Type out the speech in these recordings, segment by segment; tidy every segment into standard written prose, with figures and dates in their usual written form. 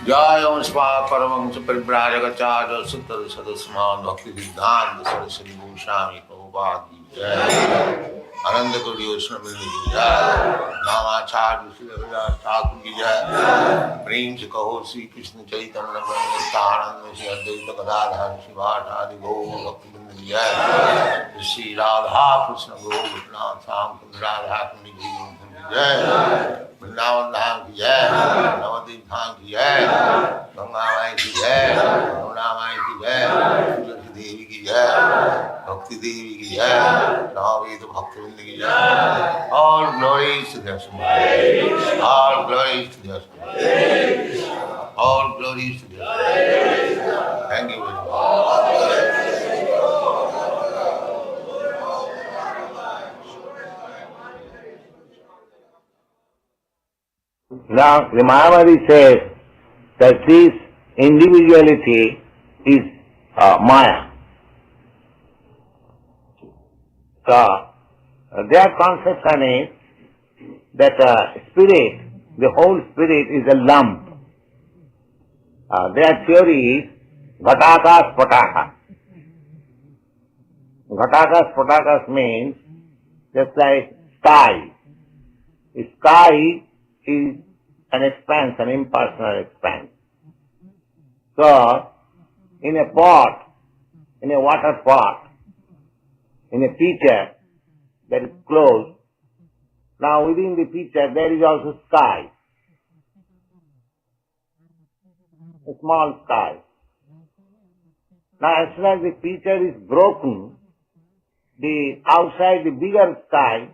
जय परमंश परिव्राजकाचार्य सुतर सदस्मान भक्ति सिद्धांत सरस्वती गोस्वामी प्रभुपाद की जय। आनंद कोटि वैष्णव की जय। नामाचार्य श्री रविदास ठाकुर की जय। प्रेम से कहो श्री कृष्ण चैतन्य नित्यानंद श्री अद्वैत गदाधर शिवाचार्य गौर भक्तवृंद की जय। श्री राधा कृष्ण गोपनाथ श्याम राधा कुंड की जय। वृंदावन धाम की जय। नवद्वीप धाम की जय। गंगा माई की जय। यमुना माई की जय। तुलसी देवी की जय। भक्ति देवी की जय। नववेद भक्तवृंद की जय। All glories to their Supreme. All glories to their Supreme. All glories to their Supreme. Thank you very much. Now, the Mahavadi says that this individuality is Maya. So, their conception is that spirit, the whole spirit is a lump. Their theory is Ghatakas Patakas. Ghatakas Patakas means just like sky. The sky is an expanse, an impersonal expanse. So, in a pot, in a water pot, in a pitcher that is closed, Now within the pitcher there is also sky, a small sky. Now as soon as the pitcher is broken, the outside the bigger sky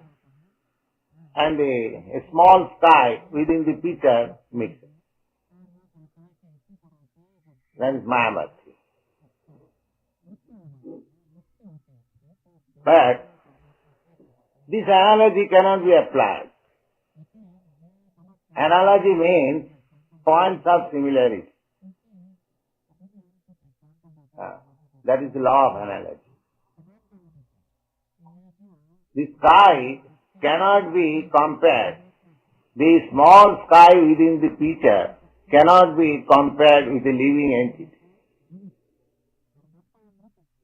and a small sky within the pitcher mix. That is Mahabharata. But this analogy cannot be applied. Analogy means points of similarity. That is the law of analogy. The sky cannot be compared. The small sky within the pitcher cannot be compared with a living entity.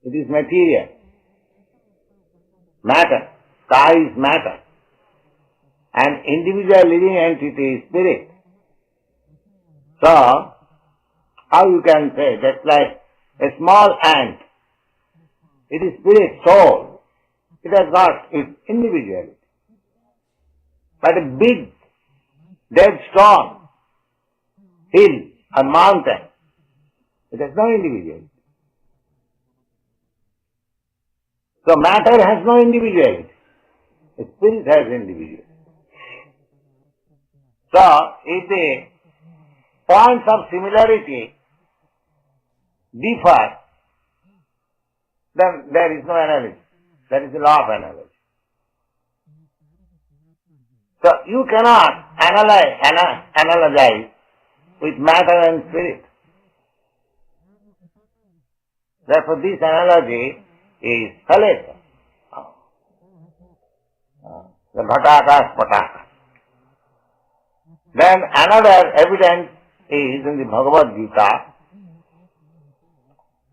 It is material. Matter. Sky is matter. And individual living entity is spirit. So, how you can say that's like a small ant. It is spirit, soul. It has got its individuality. But a big dead stone, hill, a mountain, it has no individuality. So matter has no individuality. The spirit has individuality. So if the points of similarity differ, then there is no analogy. That is the law of analogy. So you cannot analogize with matter and spirit. Therefore this analogy is fallacious. The bhatakas pataka. Then another evidence is in the Bhagavad Gita.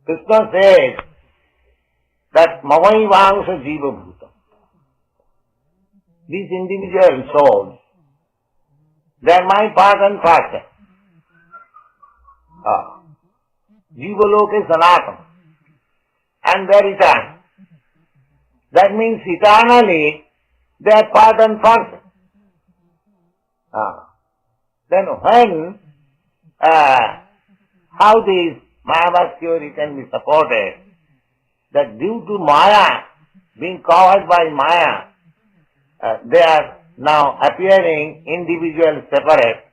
Krishna says that mamaivangsha jiva bhuta. These individual souls, they are my part and parcel. Jiva loke sanatana. And they are eternal. That means eternally they are part and parcel. Then when, how this Mahabharata theory can be supported, that due to Maya, being covered by Maya, they are now appearing individual separate,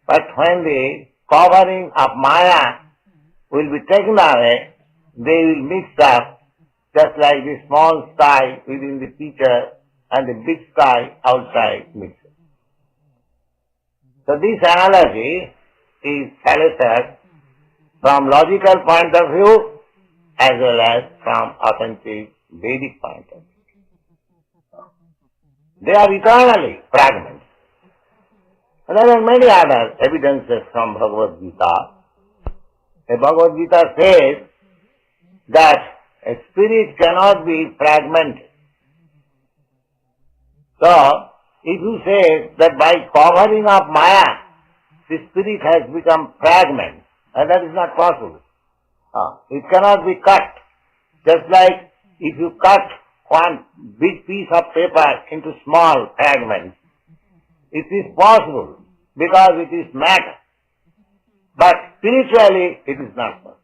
but when the covering of Maya will be taken away, they will mix up just like the small sky within the pitcher and the big sky outside mix. So this analogy is fallacious from logical point of view as well as from authentic Vedic point of view. They are eternally fragments. And there are many other evidences from Bhagavad Gita. The Bhagavad Gita says that a spirit cannot be fragmented. So, if you say that by covering of Maya, the spirit has become fragment, and that is not possible. It cannot be cut. Just like if you cut one big piece of paper into small fragments, it is possible because it is matter. But spiritually, it is not possible.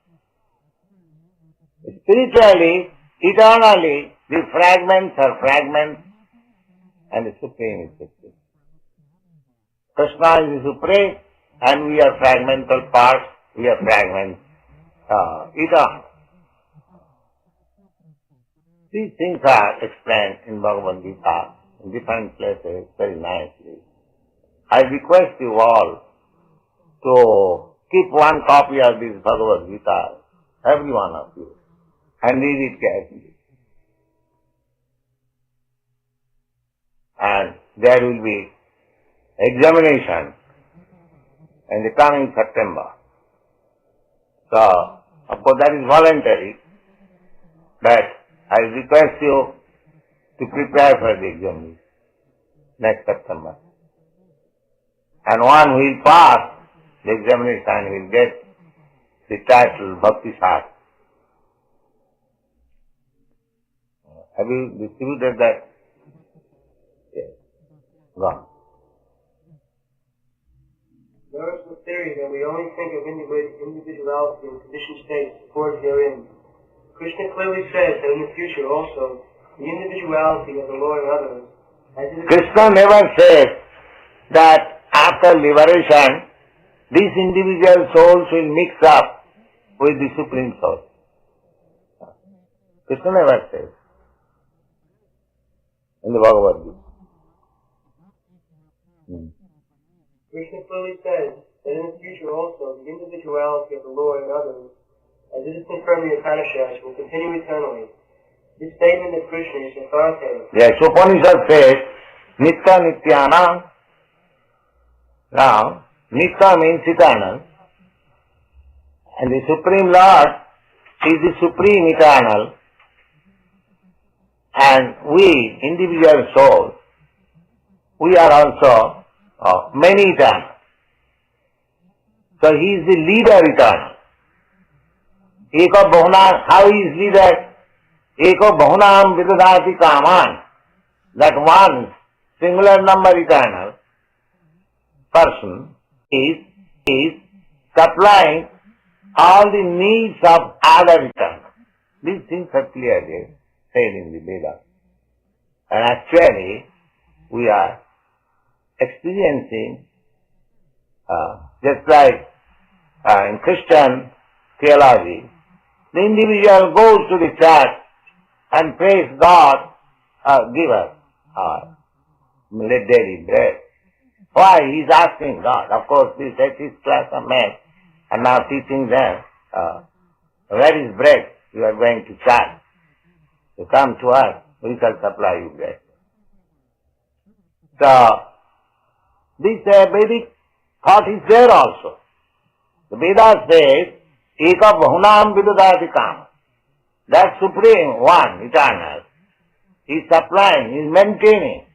Spiritually, eternally, the fragments are fragments and the Supreme is Supreme. Krishna is the Supreme and we are fragmental parts, we are fragments, eternal. These things are explained in Bhagavad Gita in different places very nicely. I request you all to keep one copy of this Bhagavad Gita, every one of you, and read it carefully. And there will be examination in the coming September. So, of course that is voluntary, but I request you to prepare for the examination next September. And one who will pass the examination will get the title Bhakti Shastra. Have you distributed that? Yes. gone. There is the theory that we only think of individuality in conditioned states according herein. Krishna clearly says that in the future also, the individuality of the Lord and others, as it is Krishna never says that after liberation, these individual souls will mix up with the Supreme Soul. Krishna never says in the Bhagavad Gita. Krishna clearly says that in the future also, the individuality of the Lord and others, as it is confirmed in the Upanishads, will continue eternally. This statement of Krishna is authoritative. Yes, Upanishad says, Nitya Nityanam. Now, Nitya means eternal, and the Supreme Lord is the Supreme Eternal, and we, individual souls, we are also many eternal. So he is the leader eternal. Eko Bahunam, how he is leader? Eko Bahunam Vidadati Kaman, that one singular number eternal person is supplying all the needs of other eternal. These things are clearly said in the Vedas. And actually, we are experiencing, just like in Christian theology, the individual goes to the church and prays God, give us daily bread. Why? He is asking God. Of course, this atheist class of men are now teaching them, where is bread? You are going to church. You come to us, we shall supply you bread. So, this Vedic thought is there also. The Vedas says, Eka Bahunam Vidadati Kama. That Supreme One, Eternal, is supplying, is maintaining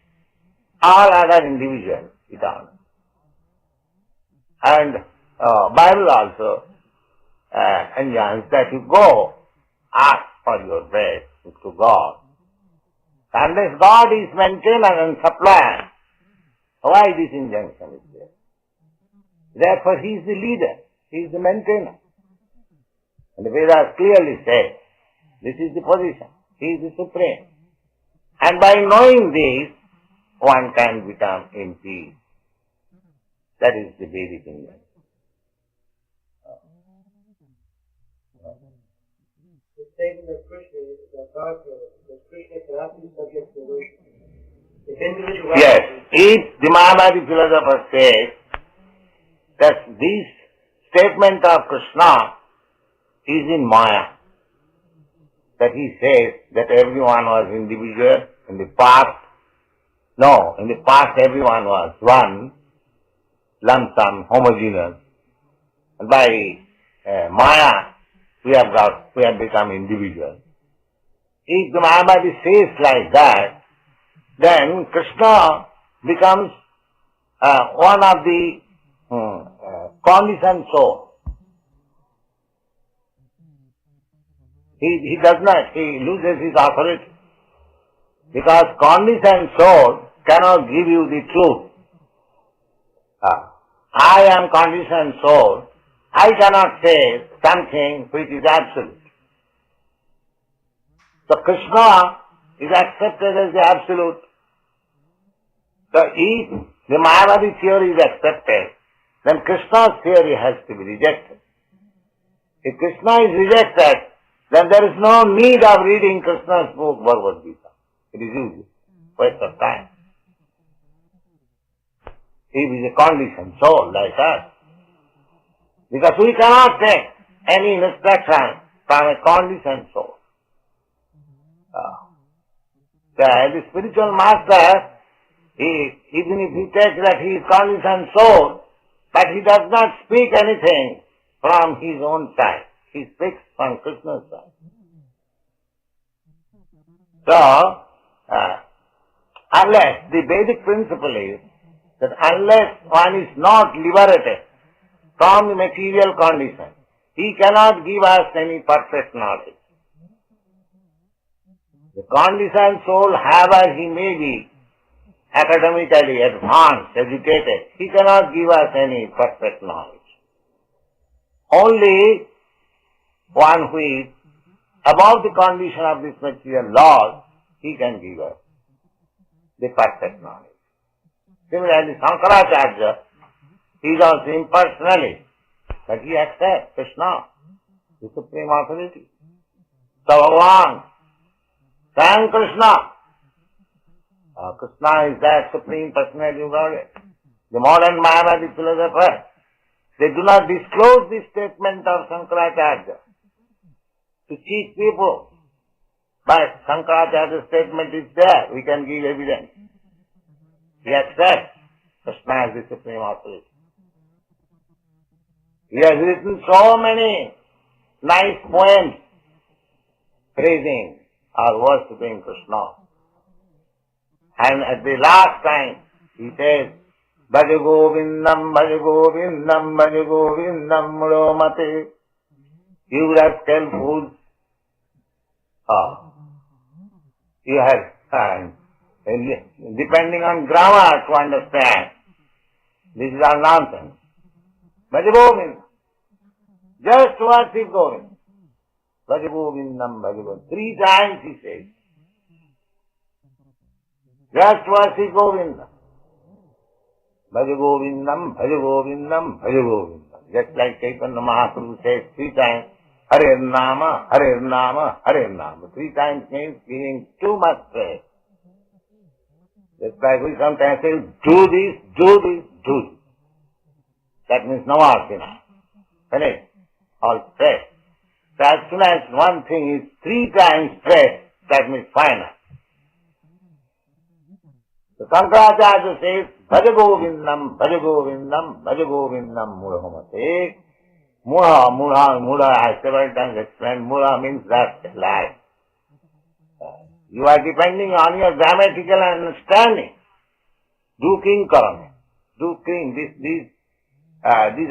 all other individuals, eternal. And Bible also enjoins that you go ask for your bread to God. Unless God is maintainer and supplier, why this injunction is there? Therefore he is the leader, he is the maintainer. And the Vedas clearly say, this is the position, he is the supreme. And by knowing this, one can become in peace. That is the Vedic injunction. the statement of Krishna is authoritative, because Krishna cannot be subject to illusion. If individuality... Yes, if the Mahabharati philosopher says that this statement of Krishna is in Maya, that he says that everyone was individual in the past. No, in the past everyone was one, lump sum, homogeneous. And by Maya, we have become individual. If the Mahabharati says like that, then Krishna becomes one of the conditioned souls. He does not, he loses his authority. Because conditioned soul cannot give you the truth. I am conditioned soul. I cannot say something which is absolute. So Krishna is accepted as the absolute. So if the Mahabharati theory is accepted, then Krishna's theory has to be rejected. If Krishna is rejected, then there is no need of reading Krishna's book, Bhagavad Gita. It is useless, waste of time. He is a conditioned soul like us. Because we cannot take any instruction from a conditioned soul. The spiritual master, even if he takes that he is conditioned soul, but he does not speak anything from his own side. He speaks from Krishna's side. So, unless, the basic principle is that unless one is not liberated from the material condition, he cannot give us any perfect knowledge. The conditioned soul, however he may be, academically advanced, educated, he cannot give us any perfect knowledge. Only one who is above the condition of this material laws, he can give us the perfect knowledge. Similarly, Shankaracharya, he is also impersonalist, but he accepts Krishna, the supreme authority. So Bhagavan, thank Krishna. Krishna is that supreme personality of Godhead. The modern Mayavadi philosophers, they do not disclose this statement of Shankaracharya to cheat people. But Shankaracharya's statement is there, we can give evidence. He accepts Krishna as the supreme authority. He has written so many nice poems praising or worshipping Krishna. And at the last time, he says, Bhaja Govindam, Bhaja Govindam, Bhaja Govindam, Muromate. You rascal fools. You have, depending on grammar to understand, this is all nonsense. Bhaja Govindam. Just worship Govindam. Bhaja Govindam, Bhaja Govindam. 3 times he says. Just worship Govindam. Bhaja Govindam, Bhaja Govindam, Bhaja Govindam. Just like Chaitanya Mahaprabhu says 3 times, Hare Nama, Hare Nama, Hare Nama. 3 times means giving too much praise. Just like we sometimes say, do this, do this, do this. That means Namasina. Finish. All praise. So as soon as one thing is 3 times praise, that means final. So Shankaracharya says, Bhaja Govindam, Bhaja Govindam, Bhaja Govindam, Murhamate. Mura, I have several times explained, Mura means that lie. You are depending on your grammatical understanding. Do king karana. Do king. These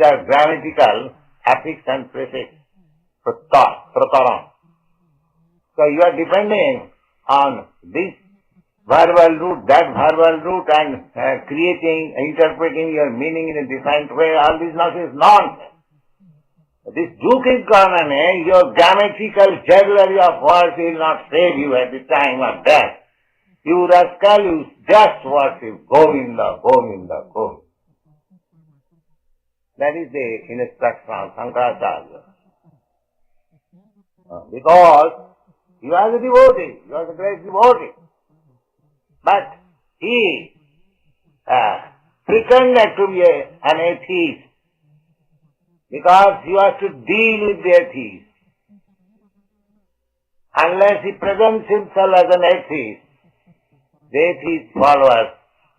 are grammatical affix and prefix. Prakaram. So you are depending on this verbal root, that verbal root, and interpreting your meaning in a different way. All this nonsense is nonsense. This duking karana, your grammatical jugglery of words will not save you at the time of death. You rascal, you just worship Govinda, Govinda, Govinda. That is the instruction of Shankaracharya. Because you are the devotee, you are the great devotee. But he pretended to be an atheist because he was to deal with the atheist. Unless he presents himself as an atheist, the atheist followers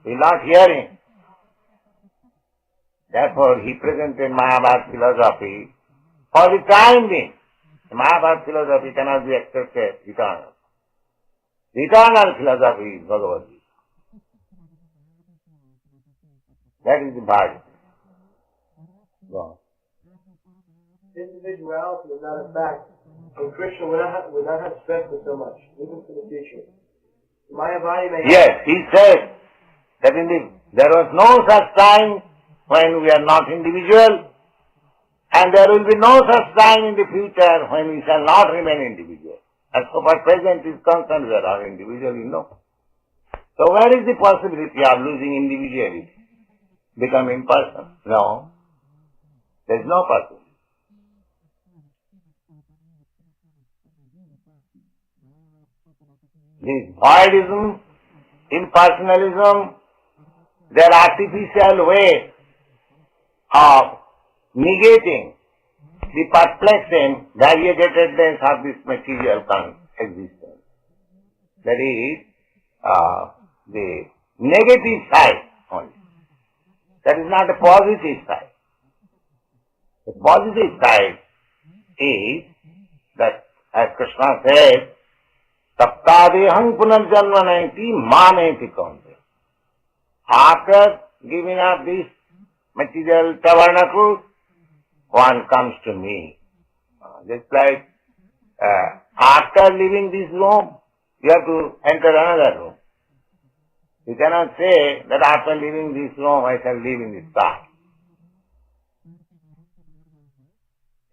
will not hear him. Therefore, he presented Mayavad philosophy for the time being. The Mayavad philosophy cannot be accepted eternal. The eternal philosophy is Bhagavad Gita. That is the Bhagavad. Go on. Individuality is not a fact, and Krishna would not have stressed it so much, even for the future. Mayavadi may Yes, he said that there was no such time when we are not individual, and there will be no such time in the future when we shall not remain individual. As so far present is concerned, we are all individual, you know. So where is the possibility of losing individuality, becoming person? No, there is no possibility. This voidism, impersonalism, their artificial way of negating the perplexing variegatedness of this material existence. That is the negative side only. That is not a positive side. The positive side is that, as Krishna says, Saptadeham punarjanmaneti maneti kaunte. After giving up this material tabernacle, one comes to me. Just like after leaving this room, you have to enter another room. You cannot say that after leaving this room I shall live in this car.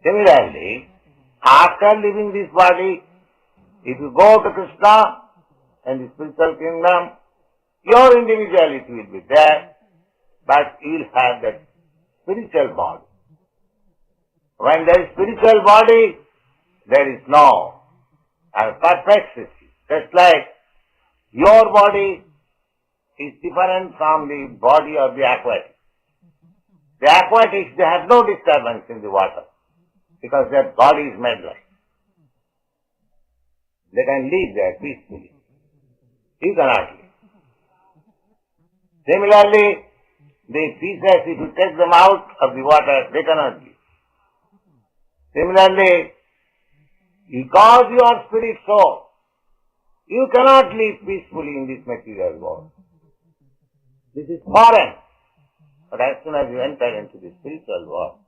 Similarly, after leaving this body, if you go to Krishna and the spiritual kingdom, your individuality will be there, but you will have that spiritual body. When there is spiritual body, there is no perplexity. Just like your body is different from the body of the aquatic. The aquatics, they have no disturbance in the water because their body is medeless. They can live there peacefully. You cannot live. Similarly, the fishes, if you take them out of the water, they cannot live. Similarly, because you are spirit soul, you cannot live peacefully in this material world. This is foreign. But as soon as you enter into the spiritual world,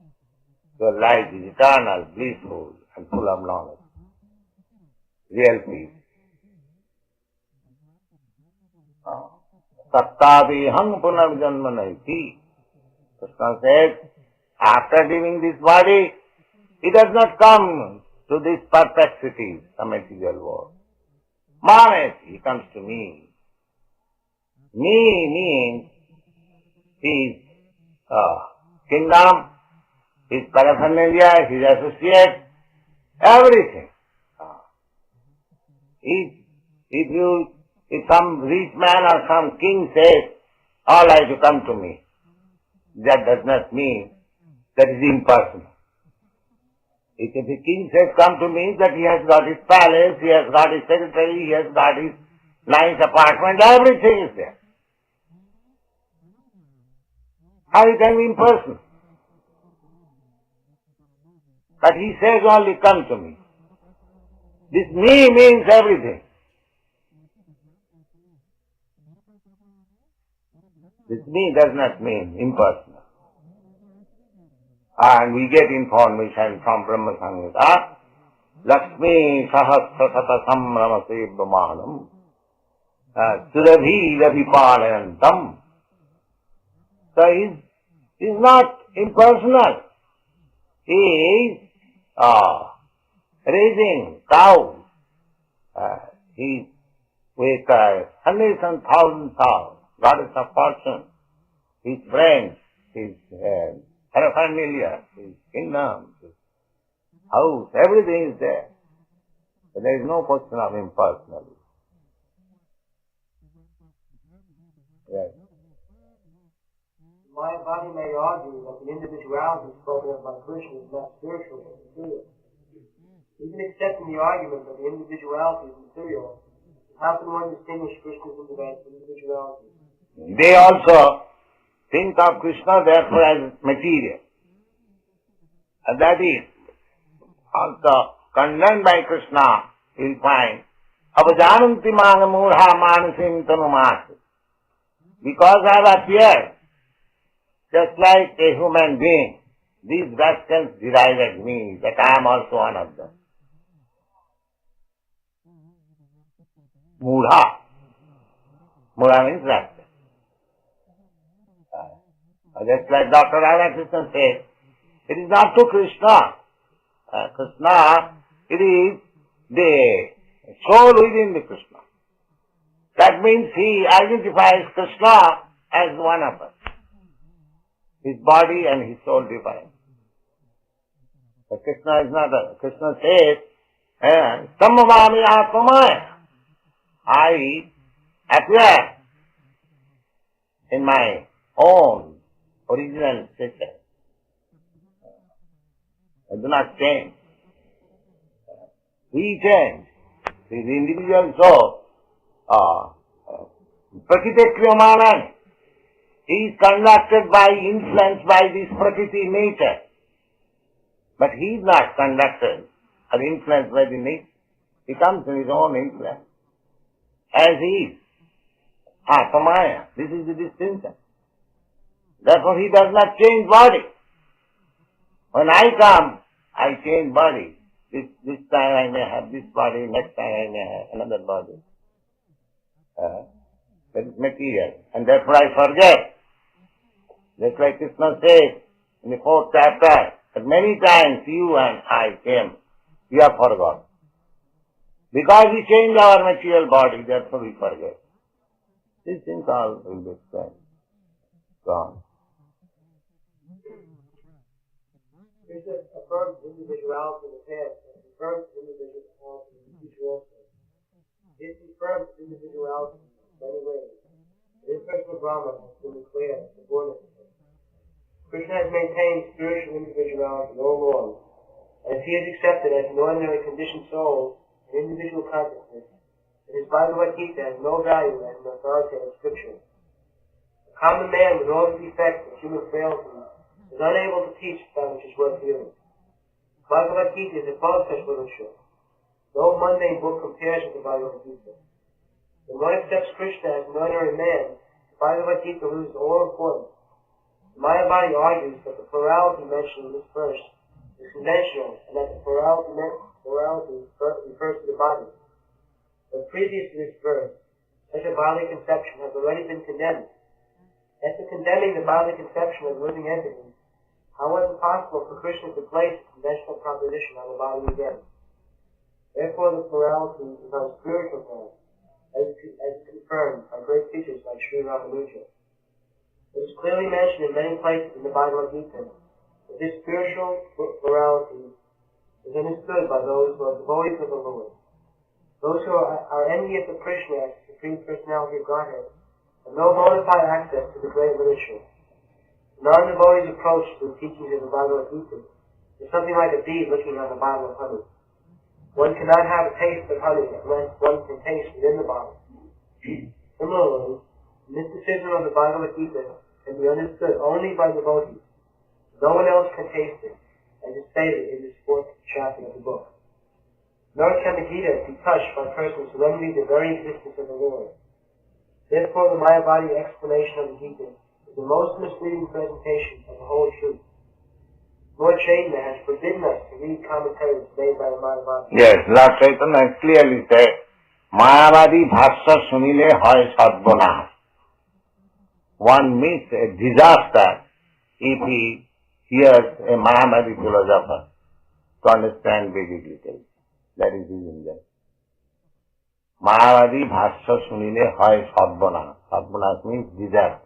your life is eternal, blissful, and full of knowledge. Real peace. Sattaviham punarjanma naiti. Krishna says, after leaving this body, he does not come to this perplexity, the material world. Manes, he comes to me. Me means his kingdom, his paraphernalia, his associates, everything. If some rich man or some king says, all are to come to me, that does not mean that is impersonal. If the king says come to me, that he has got his palace, he has got his secretary, he has got his nice apartment, everything is there. How it can be impersonal? But he says only come to me. This me means everything. This me does not mean impersonal. And we get information from Brahma Samhita, Lakshmi Sahasra Samrama Sevdamanam Surabhi Rabhipalayantam. So he is not impersonal. He is raising cows. He is with hundreds and thousands of goddess of fortune, his friends, his paraphernalia, his kingdom, his house, everything is there. But there is no question of impersonality. Yes. Mayavadi may argue that the individuality spoken of by Krishna is not spiritual but material. Even accepting the argument that the individuality is material, how can one distinguish Krishna's individuality? They also think of Krishna therefore as material. And that is also condemned by Krishna, you will find, Avajananti manga murha manasim tanumasi. Because I have appeared just like a human being, these rascals derided me that I am also one of them. Murha. Murha means rascal. Just like Dr. Radhakrishnan says, it is not to Krishna. Krishna, it is the soul within the Krishna. That means he identifies Krishna as one of us. His body and his soul divine. But Krishna is not a... Krishna says, Samavami Atmamaya. I appear in my own original stature. I do not change. We change. The individual soul, Prakriti Kriyamanan, he is conducted by, influenced by this Prakriti nature. But he is not conducted or influenced by the nature. He comes in his own influence. As he is. Atmaya. This is the distinction. Therefore he does not change body. When I come, I change body. This time I may have this body, next time I may have another body. That is material. And therefore I forget. Just like Krishna says in the 4th chapter, that many times you and I came, we have forgotten. Because we change our material body, therefore we forget. These things all will be explained. Gone. Krishna affirms individuality in the past and confirms individuality in the future also. This confirms individuality in many ways. This personal Brahma has been declared as born of it. Krishna has maintained spiritual individuality all along, as he is accepted as an ordinary conditioned soul in individual consciousness, and his Bhagavad Gita has no value as an authoritative scripture. A common man with all the defects and human frailties is unable to teach that which is worth hearing. Bhagavad Gita is above such literature. No mundane book compares with the Bhagavad Gita. When one accepts Krishna as an ordinary man, the Bhagavad Gita loses all importance. The Mayavadi argues that the plurality mentioned in this verse is conventional and that the plurality refers to the body. But previous to this verse, such a bodily conception has already been condemned. After condemning the bodily conception of living entities, how was it possible for Krishna to place a conventional proposition on the body again? Therefore the plurality is on a spiritual plane, as confirmed by great teachers like Srila. It is clearly mentioned in many places in the Bhagavad Gita that this spiritual plurality is understood by those who are devotees of the Lord. Those who are envious of Krishna as the Supreme Personality of Godhead have no bona fide access to the great literature. Non-devotees' approach to the teachings of the Bhagavad Gita is something like a bee looking on a bottle of honey. One cannot have a taste of honey unless one can taste within the bottle. Similarly, the mysticism of the Bhagavad Gita can be understood only by devotees. No one else can taste it, as is stated in this 4th chapter of the book. Nor can the Gita be touched by persons who envy the very existence of the Lord. Therefore, the Mayavadi explanation of the Gita is the most misleading presentation of the whole truth. Lord Chaitanya has forbidden us to read commentaries made by the Mayavadi. Yes, Lord Chaitanya clearly said, Mayavadi bhasya sunile hoy sadbona. One meets a disaster if he hears a Mayavadi philosopher to understand Vedic literature. That is his injury. Mayavadi bhasya sunile hoy sadbona. Sadbona means disaster.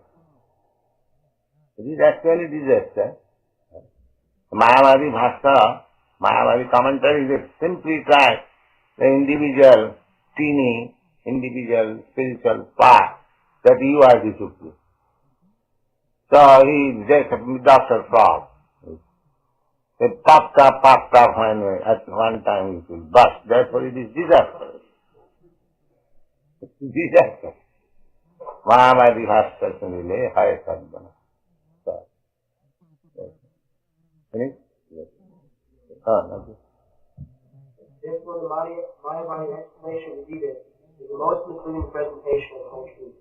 It is actually disaster. Mayavadi bhasya, Mayavadi commentary, they simply try the individual, teeny, individual spiritual part that you are the Supreme. So he is just a Dr. Frog. They popped up when at one time it will burst. Therefore it is disaster. It is disaster. Mayavadi bhasya sunile hoy sadbana. Finish? Yes. Okay. Therefore, the Mayavadi explanation of the Gita is the most misleading presentation of the whole truth.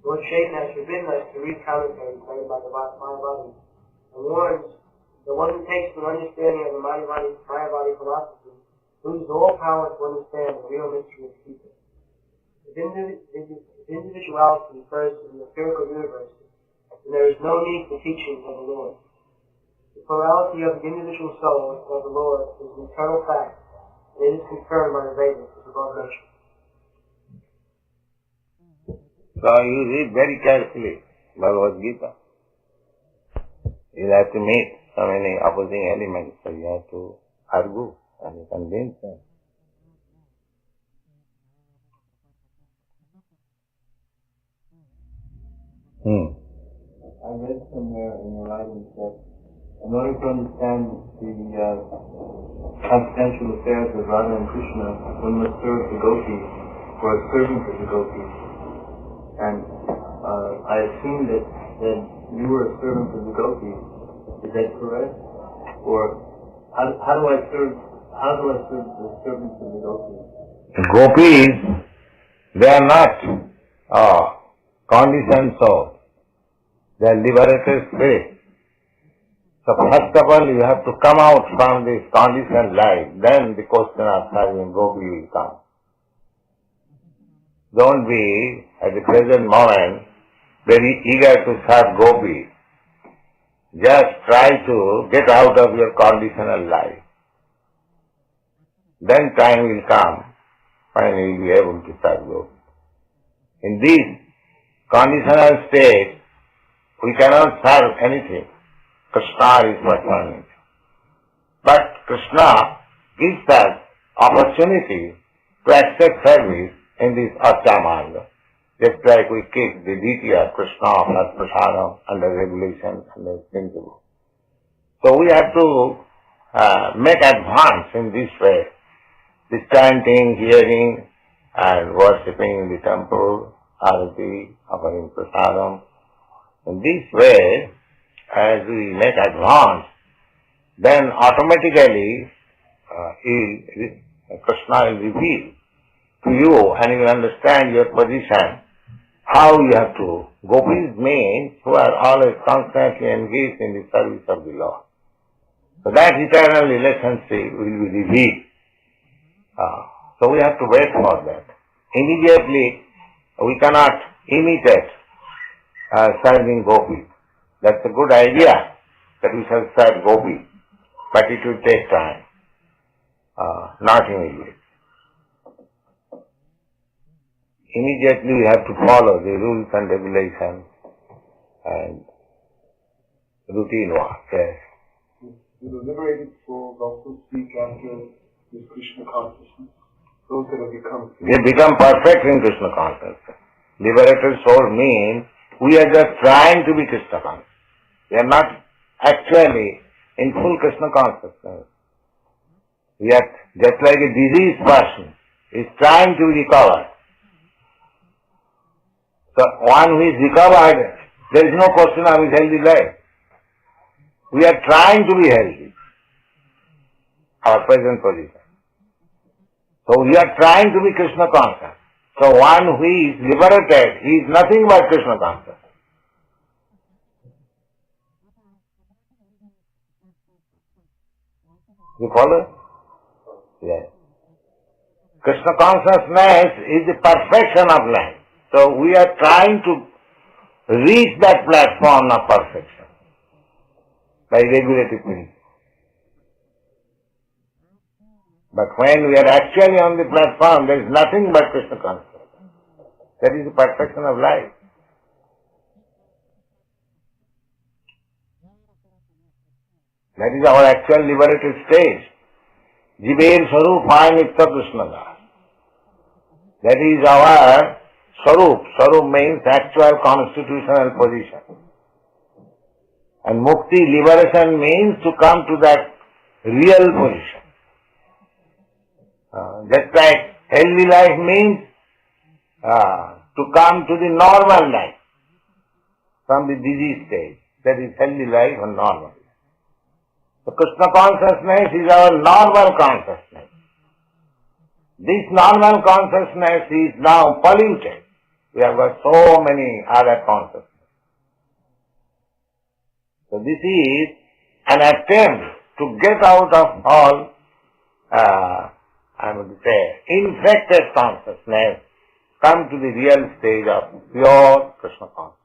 Lord Chaitanya has forbidden us to read commentaries made by the Mayavadi and warns that one who takes an understanding of the Mayavadi philosophy loses all power to understand the real mystery of the Gita. If individuality refers to the empirical universe, then there is no need for teachings of the Lord. The plurality of the individual soul of the Lord is an eternal fact, and it is confirmed by the Vedas, as above mentioned. So you read very carefully Bhagavad Gita. You have to meet so many opposing elements, so you have to argue and convince them. I read somewhere in your writings that in order to understand the confidential affairs of Radha and Krishna, one must serve the gopis, or a servant of the gopis. And I assume that you were a servant of the gopis. Is that correct? Or how do I serve the servants of the gopis? Gopis, they are not conditioned souls. They are liberated spirits. So first of all, you have to come out from this conditioned life. Then the question of serving gopi will come. don't be, at the present moment, very eager to serve gopis. Just try to get out of your conditional life. Then time will come when you will be able to serve gopis. In this conditional state, we cannot serve anything. Krishna is performing. But Krishna gives us opportunity to accept service in this Archa Marga. Just like we keep the deity of Krishna plus prasadam under regulations, under principle. So we have to make advance in this way. This chanting, hearing and worshipping in the temple, arati, offering prasadam. In this way, as we make advance, then automatically Krishna will reveal to you and you will understand your position, how you have to. Gopis means who are always constantly engaged in the service of the Lord. So that eternal relationship will be revealed. So we have to wait for that. Immediately we cannot imitate serving gopis. That's a good idea that we shall serve gopis, but it will take time, not immediately. Immediately we have to follow the rules and regulations and routine work. Yes. Do the liberated souls also seek after this Krishna consciousness? Those that have become... They become perfect in Krishna consciousness. Liberated soul means we are just trying to be Krishna conscious. We are not actually in full Krishna consciousness. We are just like a diseased person is trying to recover. So one who is recovered, there is no question of his healthy life. We are trying to be healthy, our present position. So we are trying to be Krishna conscious. So one who is liberated, he is nothing but Krishna conscious. You follow? Yes. Krishna consciousness is the perfection of life. So we are trying to reach that platform of perfection by regulative principle. But when we are actually on the platform, there is nothing but Krishna consciousness. That is the perfection of life. That is our actual liberated stage. Jiver Swarup Nitya Krishna Das. That is our Swarup. Swarup means actual constitutional position. And Mukti, liberation, means to come to that real position. Just like healthy life means to come to the normal life from the disease stage. That is healthy life and normal life. So Krishna consciousness is our normal consciousness. This normal consciousness is now polluted. We have got so many other consciousnesses. So this is an attempt to get out of all, I would say, infected consciousness, come to the real stage of pure Krishna consciousness.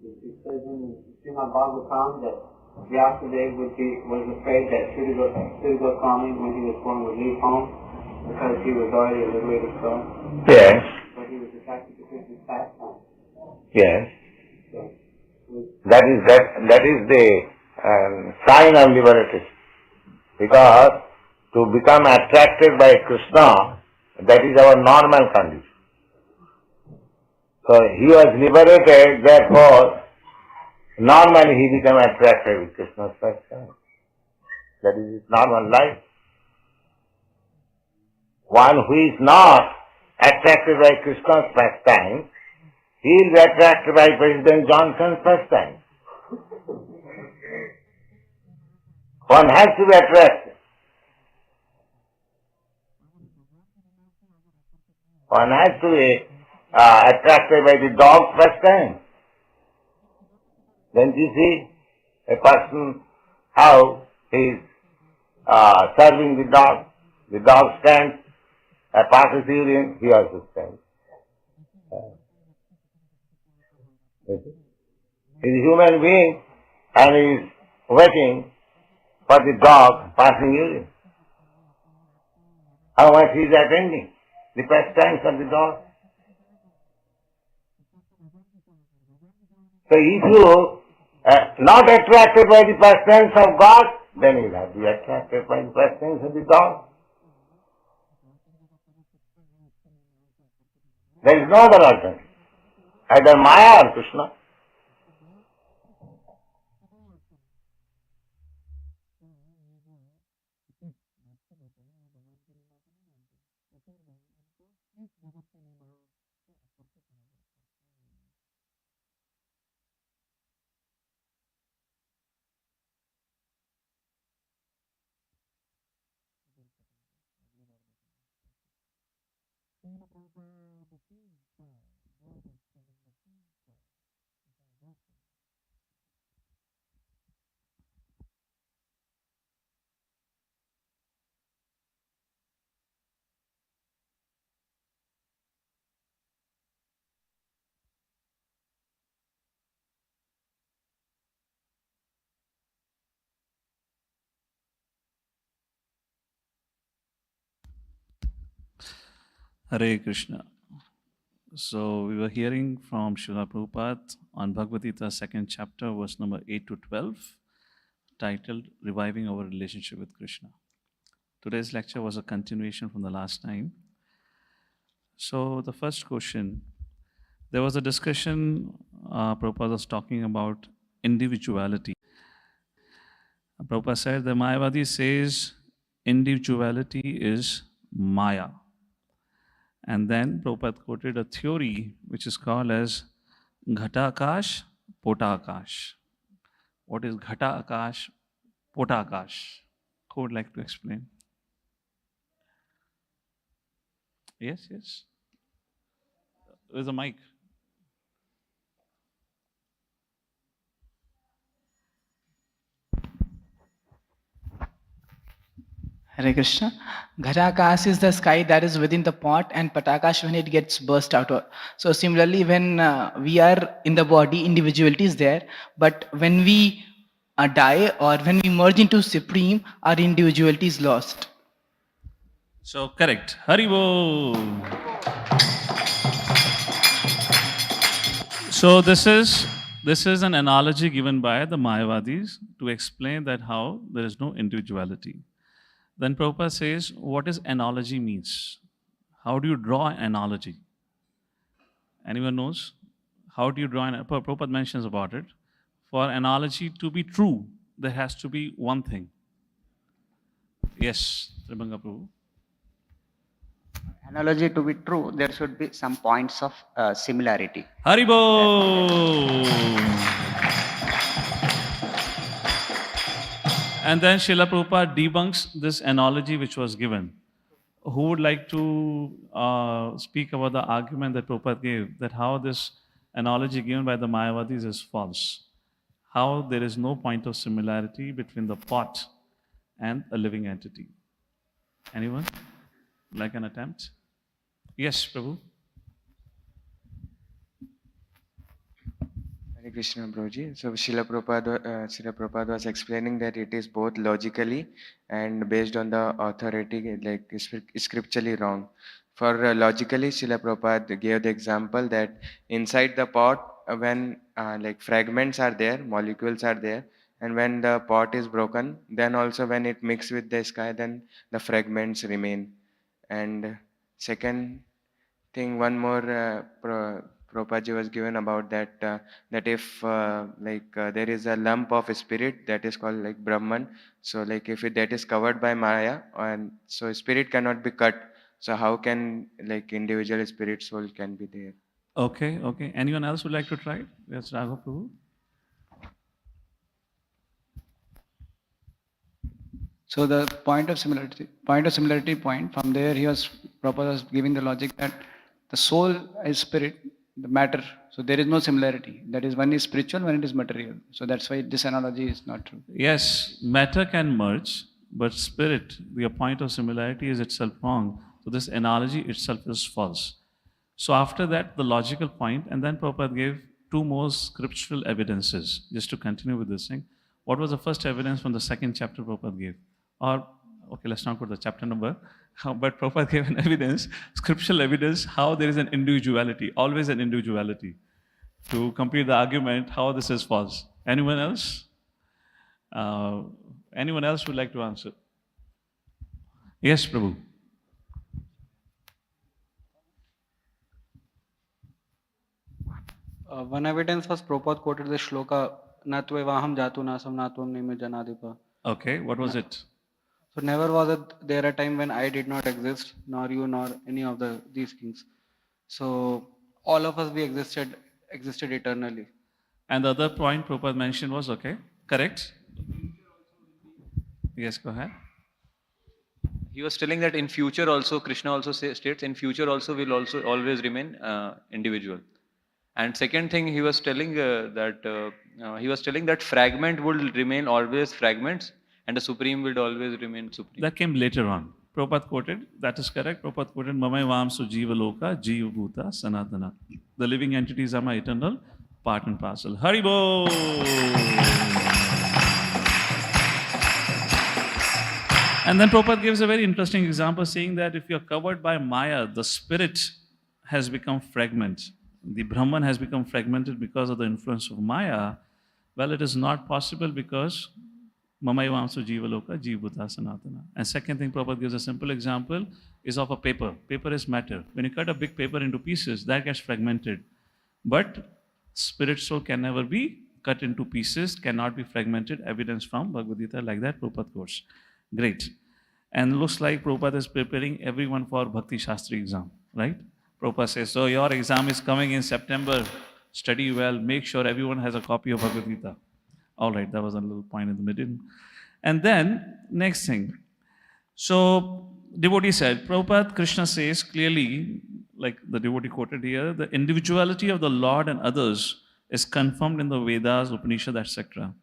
It says in Srimad Bhagavatam that Vyasadeva was afraid that Srila Goswami, when he was born, would leave home because he was already a liberated soul. Yes. But he was attracted to Krishna's pastime. Yes. So, That is the sign of liberation. Because to become attracted by Krishna, that is our normal condition. So he was liberated, therefore normally he became attracted with Krishna's pastime. That is his normal life. One who is not attracted by Krishna's pastime, he is attracted by President Johnson's pastime. One has to be attracted. One has to be attracted by the dog's pastime. Then you see a person how he is serving the dog. The dog stands, passes urine, he also stands. He is a human being and he is waiting for the dog passing urine. How much he is attending the pastimes of the dog. So if you not attracted by the pastimes of God, then you will have to be attracted by the pastimes of the dog. There is no other alternative. Either Maya or Krishna. Hare Krishna. So we were hearing from Srila Prabhupada on Bhagavad Gita, 2nd chapter, verse number 8 to 12, titled Reviving Our Relationship with Krishna. Today's lecture was a continuation from the last time. So the first question, there was a discussion, Prabhupada was talking about individuality. Prabhupada said the Mayavadi says individuality is Maya. And then Prabhupada quoted a theory which is called as Ghata Akash, Pota Akash. What is Ghata Akash, Pota Akash? Who would like to explain? Yes, yes. There's a mic. Hare Krishna. Ghatakas is the sky that is within the pot, and Patakash when it gets burst out. So similarly, when we are in the body, individuality is there, but when we die or when we merge into Supreme, our individuality is lost. So correct. Haribo. So this is an analogy given by the Mayavadis to explain that how there is no individuality. Then Prabhupada says, what is analogy means? How do you draw an analogy? Anyone knows? How do you draw an Prabhupada mentions about it. For analogy to be true, there has to be one thing. Yes, Tribhanga Prabhu. Analogy to be true, there should be some points of similarity. Haribo! And then Srila Prabhupada debunks this analogy which was given. Who would like to speak about the argument that Prabhupada gave, that how this analogy given by the Mayavadis is false? How there is no point of similarity between the pot and a living entity. Anyone? Like an attempt? Yes, Prabhu. Hare Krishna, Prabhuji. So Srila Prabhupada was explaining that it is both logically and based on the authority, like scripturally wrong. For logically, Srila Prabhupada gave the example that inside the pot, when like fragments are there, molecules are there, and when the pot is broken, then also when it mixes with the sky, then the fragments remain. And second thing, one more Prabhupada was given about that that if there is a lump of spirit that is called like Brahman, so like if that is covered by Maya, and so spirit cannot be cut, so how can like individual spirit soul can be there? Okay, okay. Anyone else would like to try it? Yes, Raghav Prabhu. So the point of similarity from there Prabhupada was giving the logic that the soul is spirit, the matter. So there is no similarity. That is, one is spiritual, one is material. So that's why this analogy is not true. Yes, matter can merge, but spirit, the point of similarity is itself wrong. So this analogy itself is false. So after that, the logical point, and then Prabhupada gave two more scriptural evidences. Just to continue with this thing, what was the first evidence from the second chapter Prabhupada gave? Or, okay, let's not go to the chapter number, but Prabhupada gave an evidence, scriptural evidence, how there is an individuality, always an individuality, to complete the argument how this is false. Anyone else? Anyone else would like to answer? Yes, Prabhu. One evidence was Prabhupada quoted the shloka, Natve vaham jatu nasam natvam nime janadipa. Okay, what was it? So never was it there a time when I did not exist, nor you, nor any of these kings. So all of us, we existed eternally. And the other point Prabhupada mentioned was, okay, correct? Yes, go ahead. He was telling that in future also, Krishna also states, in future also will also always remain individual. And second thing, he was telling that fragment will remain always fragments, and the supreme will always remain supreme. That came later on. Prabhupada quoted, that is correct. Prabhupada quoted, Mamai Vamsu Jiva Loka, Jiva Bhuta, Sanatana. The living entities are my eternal part and parcel. Haribo! And then Prabhupada gives a very interesting example saying that if you are covered by Maya, the spirit has become fragment. The Brahman has become fragmented because of the influence of Maya. Well, it is not possible because Mamai Vamsu Jiva Loka, Jiva Bhuta Sanatana. And second thing, Prabhupada gives a simple example is of a paper. Paper is matter. When you cut a big paper into pieces, that gets fragmented. But spirit soul can never be cut into pieces, cannot be fragmented. Evidence from Bhagavad Gita like that, Prabhupada quotes. Great. And looks like Prabhupada is preparing everyone for Bhakti Shastri exam, right? Prabhupada says, so your exam is coming in September. Study well. Make sure everyone has a copy of Bhagavad Gita. All right, that was a little point in the middle. And then, next thing. So, devotee said, Prabhupada, Krishna says clearly, like the devotee quoted here, the individuality of the Lord and others is confirmed in the Vedas, Upanishad, etc.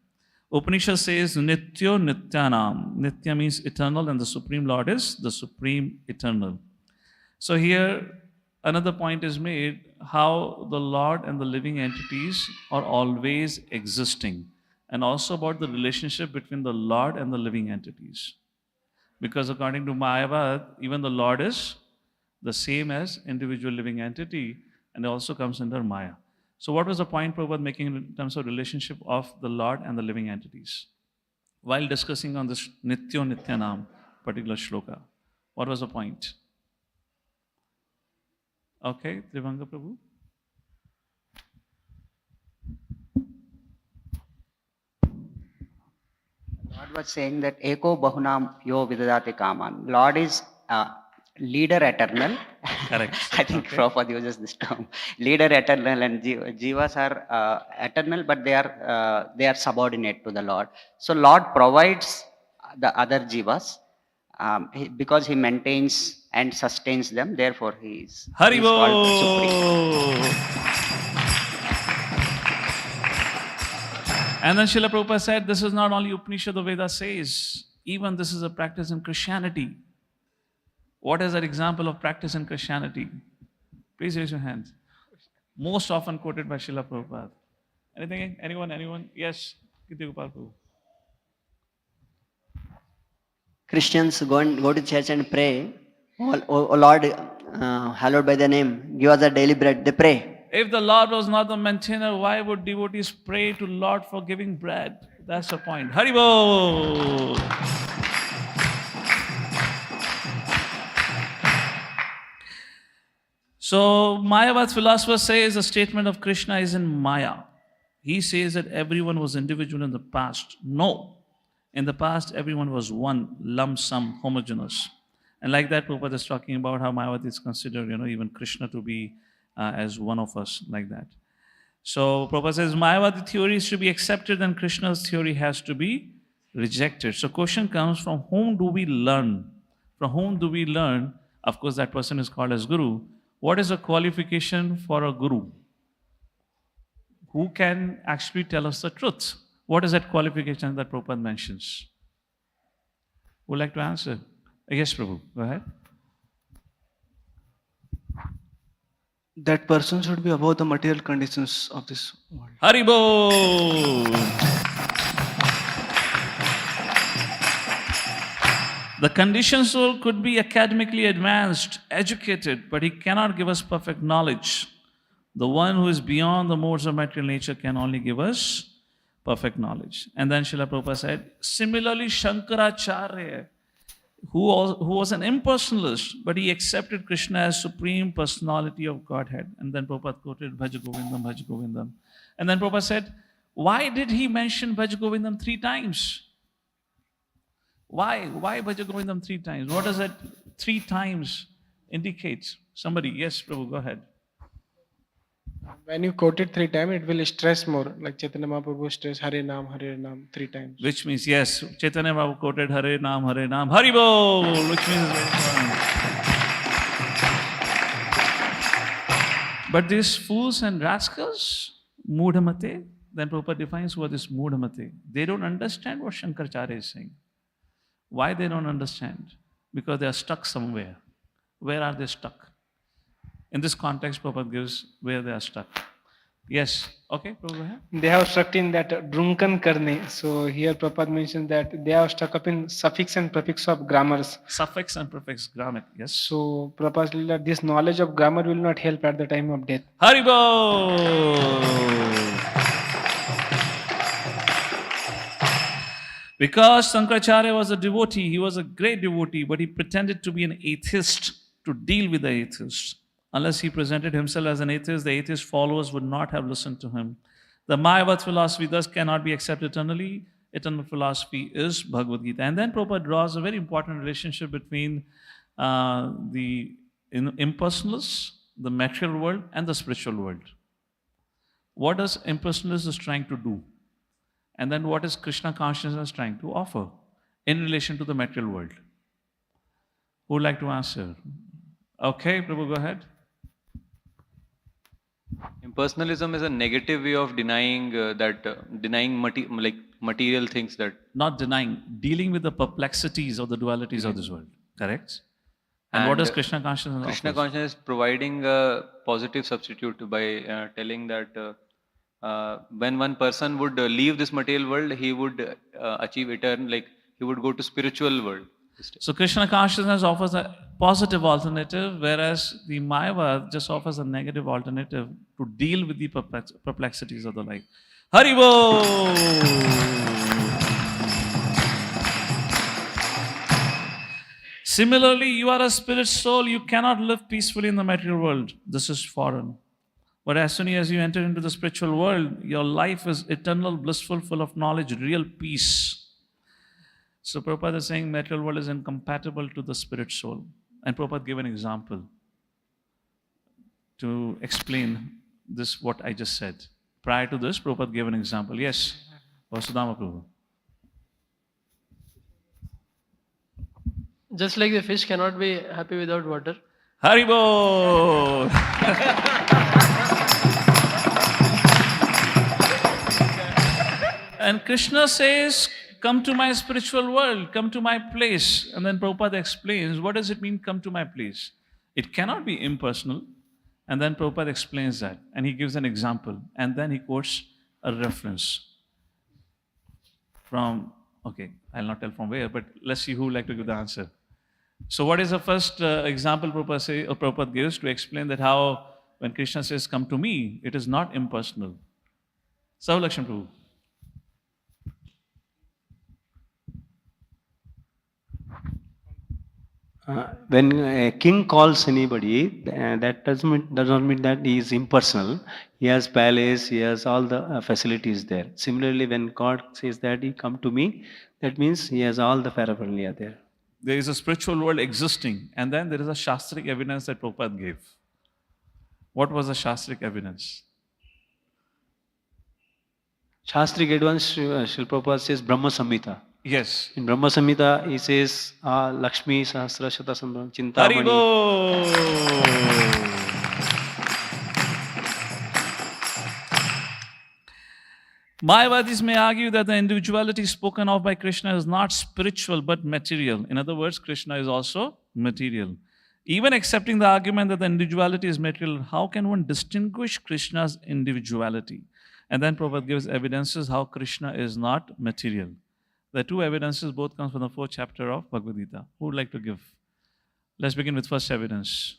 Upanishad says, Nityo Nityanam. Nitya means eternal, and the Supreme Lord is the Supreme Eternal. So here, another point is made, how the Lord and the living entities are always existing, and also about the relationship between the Lord and the living entities. Because according to Mayavad, even the Lord is the same as individual living entity, and it also comes under Maya. So what was the point Prabhupada making in terms of relationship of the Lord and the living entities? While discussing on this Nityo Nityanam particular shloka, what was the point? Okay, Trivanga Prabhu. Lord was saying that Eko Bahunam Yo Vidadate Kaman. Lord is leader eternal. Correct. I think Okay. Prabhupada uses this term. Leader eternal, and Jivas are eternal, but they are subordinate to the Lord. So Lord provides the other Jivas because He maintains and sustains them. Therefore, He is called supreme. And then Srila Prabhupada said, this is not only Upanishad, the Veda says, even this is a practice in Christianity. What is an example of practice in Christianity? Please raise your hands. Most often quoted by Srila Prabhupada. Anything? Anyone? Yes? Prabhu. Christians go to church and pray. Oh Lord, hallowed by the name, give us a daily bread. They pray. If the Lord was not the maintainer, why would devotees pray to Lord for giving bread? That's the point. Haribo! So, Mayavad philosopher says the statement of Krishna is in Maya. He says that everyone was individual in the past. No. In the past, everyone was one, lump sum, homogeneous. And like that, Prabhupada is talking about how Mayavad is considered, even Krishna to be as one of us, like that. So Prabhupada says Mayavadi theory is to be accepted and Krishna's theory has to be rejected. So question comes, from whom do we learn? From whom do we learn? Of course, that person is called as Guru. What is a qualification for a Guru? Who can actually tell us the truth? What is that qualification that Prabhupada mentions? Who would like to answer? Yes, Prabhu, go ahead. That person should be above the material conditions of this world. Haribol! The conditioned soul could be academically advanced, educated, but he cannot give us perfect knowledge. The one who is beyond the modes of material nature can only give us perfect knowledge. And then Srila Prabhupada said, similarly, Shankaracharya, who was an impersonalist, but he accepted Krishna as supreme personality of Godhead. And then Prabhupada quoted Bhaja Govindam, Bhaja Govindam. And then Prabhupada said, why did he mention Bhaja Govindam 3 times? Why Bhaja Govindam 3 times? What does that 3 times indicate? Somebody, yes, Prabhu, go ahead. When you quote it 3 times, it will stress more. Like Chaitanya Mahaprabhu stress Hare Nam 3 times. Which means, yes, Chaitanya Mahaprabhu quoted Hare Nam, Hari Bol, which means very important. But these fools and rascals, Mudhamate, then Prabhupada defines what is Mudhamate. They don't understand what Shankaracharya is saying. Why they don't understand? Because they are stuck somewhere. Where are they stuck? In this context, Prabhupada gives where they are stuck. Yes. Okay, Prabhupada. They have stuck in that drunken karne. So here Prabhupada mentions that they are stuck up in suffix and prefix of grammars. Suffix and prefix grammar, yes. So Prabhupada said that this knowledge of grammar will not help at the time of death. Haribol! Because Shankaracharya was a devotee, he was a great devotee, but he pretended to be an atheist to deal with the atheists. Unless he presented himself as an atheist, the atheist followers would not have listened to him. The Mayavad philosophy thus cannot be accepted eternally. Eternal philosophy is Bhagavad Gita. And then Prabhupada draws a very important relationship between the impersonalists, the material world, and the spiritual world. What does impersonalist is trying to do? And then what is Krishna consciousness trying to offer in relation to the material world? Who would like to answer? Okay, Prabhu, go ahead. Impersonalism is a negative way of denying material things that. Not denying, dealing with the perplexities or the dualities of this world. Correct? And what does Krishna consciousness offer? Krishna consciousness is providing a positive substitute by telling that when one person would leave this material world, he would achieve eternal, he would go to spiritual world. So Krishna consciousness offers a positive alternative, whereas the Mayavad just offers a negative alternative to deal with the perplexities of the life. Haribol! Similarly, you are a spirit soul, you cannot live peacefully in the material world. This is foreign. But as soon as you enter into the spiritual world, your life is eternal, blissful, full of knowledge, real peace. So Prabhupada is saying material world is incompatible to the spirit soul. And Prabhupada gave an example to explain this, what I just said. Prior to this, Prabhupada gave an example. Yes, Vasudama Prabhu. Just like the fish cannot be happy without water. Haribol! And Krishna says, come to my spiritual world, come to my place. And then Prabhupada explains, what does it mean, come to my place? It cannot be impersonal. And then Prabhupada explains that. And he gives an example. And then he quotes a reference from, okay, I'll not tell from where, but let's see who would like to give the answer. So what is the first example Prabhupada gives to explain that how when Krishna says, come to me, it is not impersonal? Savlakshan Prabhu. When a king calls anybody, that does not mean that he is impersonal. He has palace, he has all the facilities there. Similarly, when God says that he come to me, that means he has all the paraphernalia there. There is a spiritual world existing, and then there is a Shastric evidence that Prabhupada gave. What was the Shastric evidence? Shastric evidence, Srila Prabhupada says Brahma Samhita. Yes. In Brahma Samhita, he says, Lakshmi Sahasra Shata Sambram Chintamani. Mayavadis may argue that the individuality spoken of by Krishna is not spiritual but material. In other words, Krishna is also material. Even accepting the argument that the individuality is material, how can one distinguish Krishna's individuality? And then Prabhupada gives evidences how Krishna is not material. The two evidences both come from the 4th chapter of Bhagavad Gita. Who would like to give? Let's begin with first evidence.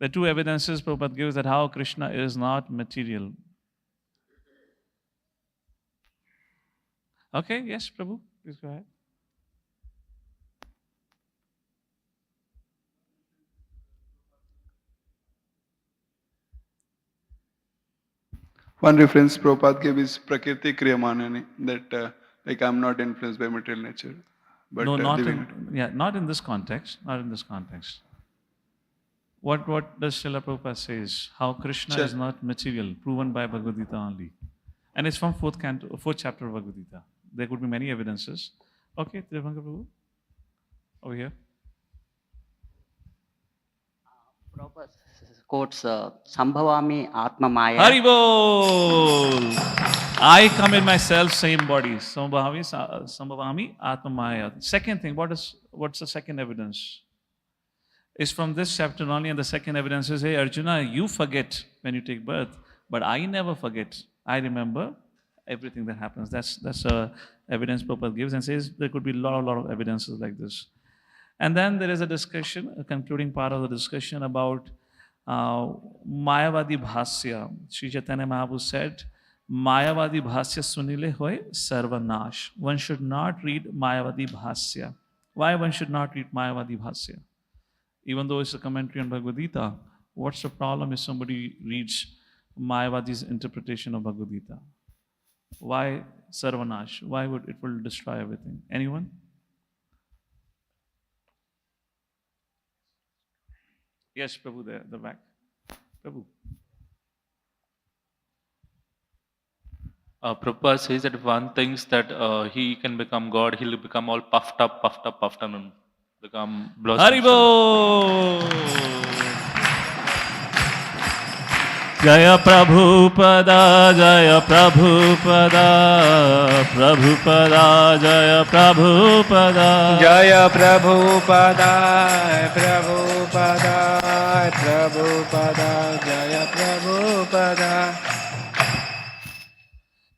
The two evidences Prabhupada gives that how Krishna is not material. Okay, yes, Prabhu, please go ahead. One reference Prabhupada gave is Prakriti Kriyamanani, that like I'm not influenced by material nature. But No, not divinity. not in this context. Not in this context. What does Srila Prabhupada says? How Krishna Sure. is not material, proven by Bhagavad Gita only. And it's from 4th chapter of Bhagavad Gita. There could be many evidences. Okay, Trivanka Prabhu. Over here. Prabhupada quotes Sambhavami Atma Maya. Haribol! I come in myself, same body. Sambhavami Atma Maya. Second thing, what's the second evidence? It's from this chapter only, and the second evidence is, hey Arjuna, you forget when you take birth, but I never forget. I remember everything that happens. That's evidence Prabhupada gives and says there could be a lot of evidences like this. And then there is a discussion, a concluding part of the discussion about Mayavadi Bhasya. Sri Chaitanya Mahaprabhu said, Mayavadi Bhasya sunile hoy sarvanash. One should not read Mayavadi Bhasya. Why one should not read Mayavadi Bhasya? Even though it's a commentary on Bhagavad Gita, what's the problem if somebody reads Mayavadi's interpretation of Bhagavad Gita? Why sarvanash? Why would it will destroy everything? Anyone? Yes, Prabhu, there, the back. Prabhu. Prabhupada says that if one thinks that he can become God, he'll become all puffed up and become blossom. Haribo! Jaya Prabhupada, Jaya Prabhupada, Prabhupada, Jaya Prabhupada. Jaya Prabhupada, Prabhupada, Prabhupada, Jaya Prabhupada.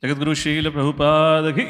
Jagat Guru Srila Prabhupada ki